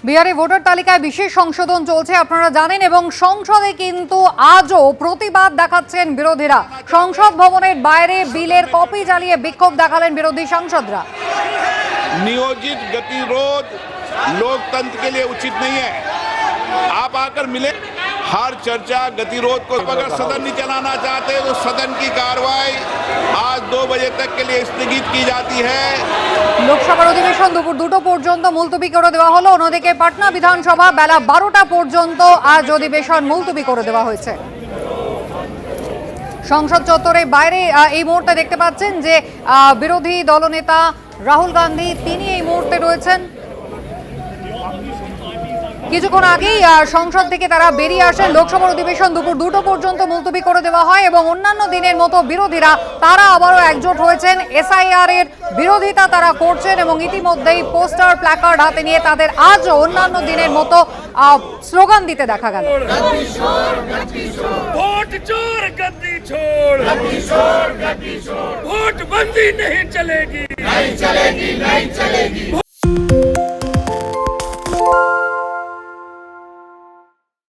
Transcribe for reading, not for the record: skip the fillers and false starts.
বিহারে ভোটার তালিকায় বিশেষ সংশোধন চলছে আপনারা জানেন এবং সংসদে কিন্তু আজও প্রতিবাদ দেখাচ্ছেন বিরোধীরা। সংসদ ভবনের বাইরে বিলের কপি জ্বালিয়ে বিক্ষোভ দেখালেন বিরোধী সাংসদরা। नियोजित गतिरोध लोकतंत्र के लिए उचित नहीं है। आप आकर मिले, हर चर्चा गतिरोध को, अगर सदन नहीं चलाना चाहते तो सदन की कार्रवाई आज 2 बजे तक के लिए स्थगित की जाती है। লোকসভার অধিবেশন দুপুর 2টো পর্যন্ত মুলতবি করে দেওয়া হলো। অন্যদিকে পাটনা বিধানসভা বেলা 12টা পর্যন্ত আজ অধিবেশন মুলতবি করে দেওয়া হয়েছে। সংসদ চত্বরের বাইরে এই মুহূর্তে দেখতে পাচ্ছেন যে বিরোধী দলনেতা রাহুল গান্ধী তিনি এই মুহূর্তে রয়েছেন। কিছুক্ষণ আগেই সংসদ থেকে তারা বেরিয়ে আসেন। লোকসভার অধিবেশন দুপুর 2টো পর্যন্ত মুলতবি করে দেওয়া হয় এবং অন্যান্য দিনের মতো বিরোধীরা তারা আবারও একজোট হয়েছেন। এসআইআর এর বিরোধিতা তারা করছেন এবং ইতিমধ্যেই পোস্টার প্ল্যাকার্ড হাতে নিয়ে তাদের আজও অন্যান্য দিনের মতো স্লোগান দিতে দেখা গেল। वोट चोर गद्दी छोड़, वोट बंदी नहीं चलेगी, नहीं चलेगी, नहीं चलेगी।